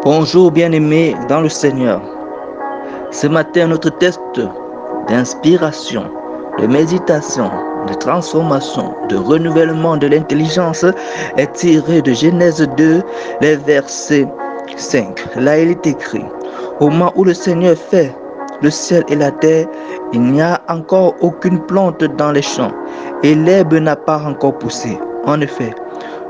Bonjour bien-aimés dans le Seigneur. Ce matin, notre test d'inspiration, de méditation, de transformation, de renouvellement de l'intelligence est tiré de Genèse 2, les versets 5. Là, il est écrit, au moment où le Seigneur fait le ciel et la terre, il n'y a encore aucune plante dans les champs et l'herbe n'a pas encore poussé. En effet,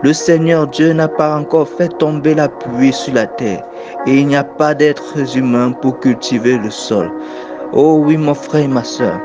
le Seigneur Dieu n'a pas encore fait tomber la pluie sur la terre et il n'y a pas d'êtres humains pour cultiver le sol. Oh oui, mon frère et ma soeur.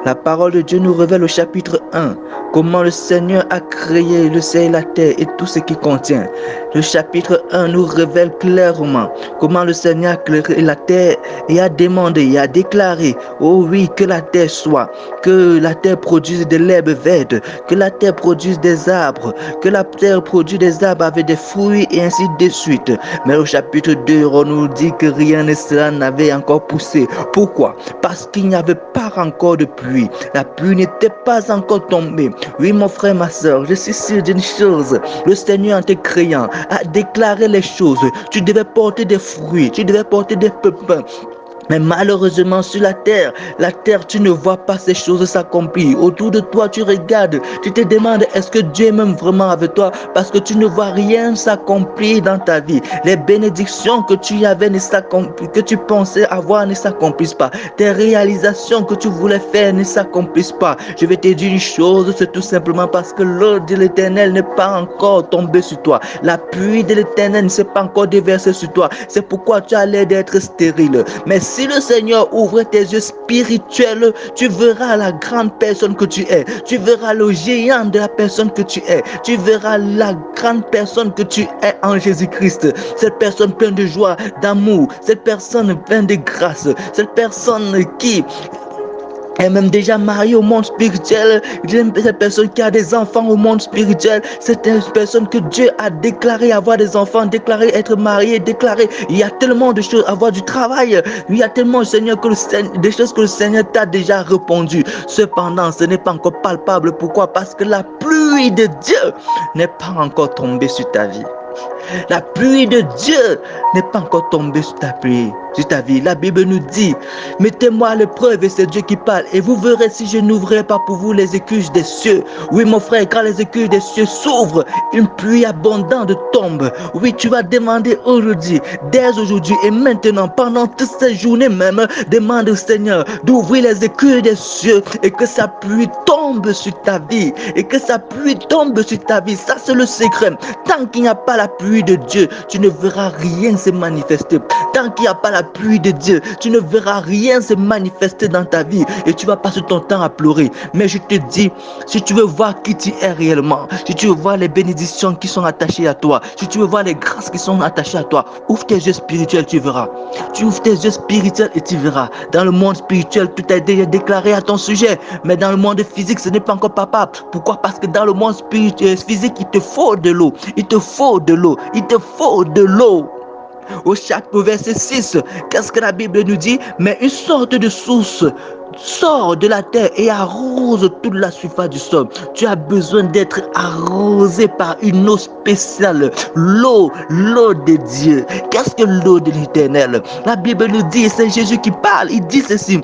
La parole de Dieu nous révèle au chapitre 1 comment le Seigneur a créé le ciel et la terre et tout ce qui contient. Le chapitre 1 nous révèle clairement comment le Seigneur a créé la terre et a demandé et a déclaré, oh oui, que la terre soit, que la terre produise de l'herbe verte, que la terre produise des arbres, que la terre produise des arbres avec des fruits et ainsi de suite. Mais au chapitre 2, on nous dit que rien de cela n'avait encore poussé. Pourquoi? Parce qu'il n'y avait pas encore de pluie. La pluie n'était pas encore tombée. Oui, mon frère, ma soeur, je suis sûr d'une chose. Le Seigneur, en te créant, a déclaré les choses. Tu devais porter des fruits, tu devais porter des pépins. Mais malheureusement sur la terre, tu ne vois pas ces choses s'accomplir. Autour de toi, tu regardes, tu te demandes est-ce que Dieu est même vraiment avec toi parce que tu ne vois rien s'accomplir dans ta vie. Les bénédictions que tu avais ne s'accomplissent, que tu pensais avoir ne s'accomplissent pas. Tes réalisations que tu voulais faire ne s'accomplissent pas. Je vais te dire une chose, c'est tout simplement parce que l'eau de l'Éternel n'est pas encore tombée sur toi. La pluie de l'Éternel ne s'est pas encore déversée sur toi. C'est pourquoi tu as l'air d'être stérile. Mais si le Seigneur ouvre tes yeux spirituels, tu verras la grande personne que tu es. Tu verras le géant de la personne que tu es. Tu verras la grande personne que tu es en Jésus-Christ. Cette personne pleine de joie, d'amour. Cette personne pleine de grâce. Cette personne qui est même déjà mariée au monde spirituel. Cette personne qui a des enfants au monde spirituel. C'est une personne que Dieu a déclaré avoir des enfants, déclaré être marié, déclaré. Il y a tellement de choses, avoir du travail. Il y a tellement, Seigneur, des choses que le Seigneur t'a déjà répondu. Cependant, ce n'est pas encore palpable. Pourquoi? Parce que la pluie de Dieu n'est pas encore tombée sur ta vie. La pluie de Dieu n'est pas encore tombée sur ta vie. La Bible nous dit, mettez-moi à l'épreuve et c'est Dieu qui parle. Et vous verrez si je n'ouvrirai pas pour vous les écuches des cieux. Oui, mon frère, quand les écuches des cieux s'ouvrent, une pluie abondante tombe. Oui, tu vas demander aujourd'hui, dès aujourd'hui et maintenant, pendant toutes ces journées même, demande au Seigneur d'ouvrir les écuches des cieux et que sa pluie tombe sur ta vie. Et que sa pluie tombe sur ta vie. Ça, c'est le secret. Tant qu'il n'y a pas la pluie de Dieu, tu ne verras rien se manifester. Tant qu'il n'y a pas la pluie de Dieu, tu ne verras rien se manifester dans ta vie et tu vas passer ton temps à pleurer. Mais je te dis, si tu veux voir qui tu es réellement, si tu veux voir les bénédictions qui sont attachées à toi, si tu veux voir les grâces qui sont attachées à toi, ouvre tes yeux spirituels, tu verras. Tu ouvres tes yeux spirituels et tu verras. Dans le monde spirituel, tout est déjà déclaré à ton sujet, mais dans le monde physique, ce n'est pas encore palpable. Pourquoi? Parce que dans le monde spirituel, physique, il te faut de l'eau. Il te faut de l'eau. Il te faut de l'eau. Au chapitre verset 6, qu'est-ce que la Bible nous dit? Mais une sorte de source sort de la terre et arrose toute la surface du sol. Tu as besoin d'être arrosé par une eau spéciale. L'eau de Dieu. Qu'est-ce que l'eau de l'Éternel? La Bible nous dit, c'est Jésus qui parle, il dit ceci.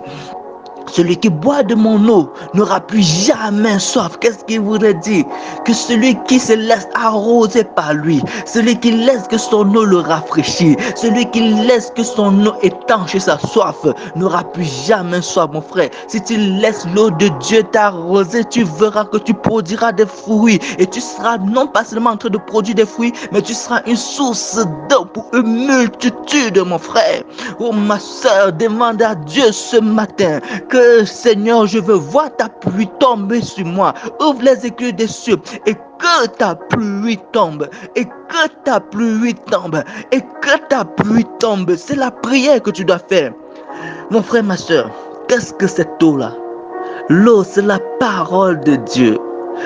Celui qui boit de mon eau n'aura plus jamais soif. Qu'est-ce qu'il voudrait dire? Que celui qui se laisse arroser par lui, celui qui laisse que son eau le rafraîchisse, celui qui laisse que son eau étanche sa soif, n'aura plus jamais soif, mon frère. Si tu laisses l'eau de Dieu t'arroser, tu verras que tu produiras des fruits. Et tu seras non pas seulement en train de produire des fruits, mais tu seras une source d'eau pour une multitude, mon frère. Oh, ma soeur, demande à Dieu ce matin que Seigneur, je veux voir ta pluie tomber sur moi. Ouvre les écluses des cieux et que ta pluie tombe. Et que ta pluie tombe. Et que ta pluie tombe. C'est la prière que tu dois faire. Mon frère, ma soeur, qu'est-ce que cette eau-là? L'eau, c'est la parole de Dieu.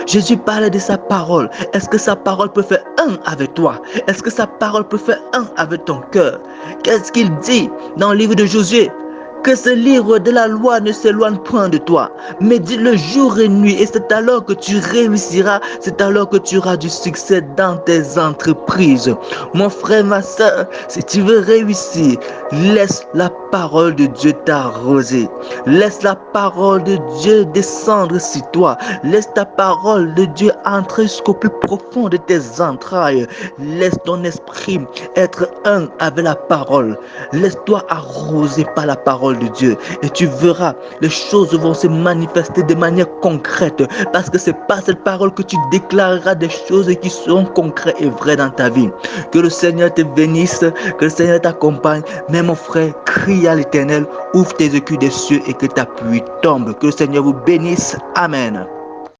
Jésus parlait de sa parole. Est-ce que sa parole peut faire un avec toi? Est-ce que sa parole peut faire un avec ton cœur? Qu'est-ce qu'il dit dans le livre de Josué? Que ce livre de la loi ne s'éloigne point de toi. Médite-le jour et nuit et c'est alors que tu réussiras, c'est alors que tu auras du succès dans tes entreprises. Mon frère, ma soeur, si tu veux réussir, laisse la parole de Dieu t'arroser. Laisse la parole de Dieu descendre sur toi. Laisse ta parole de Dieu entrer jusqu'au plus profond de tes entrailles. Laisse ton esprit être un avec la parole. Laisse-toi arroser par la parole de Dieu et tu verras, les choses vont se manifester de manière concrète parce que c'est par cette parole que tu déclareras des choses qui seront concrètes et vraies dans ta vie. Que le Seigneur te bénisse, que le Seigneur t'accompagne. Mais mon frère, crie à l'Éternel, ouvre tes écus des cieux et que ta pluie tombe. Que le Seigneur vous bénisse. Amen.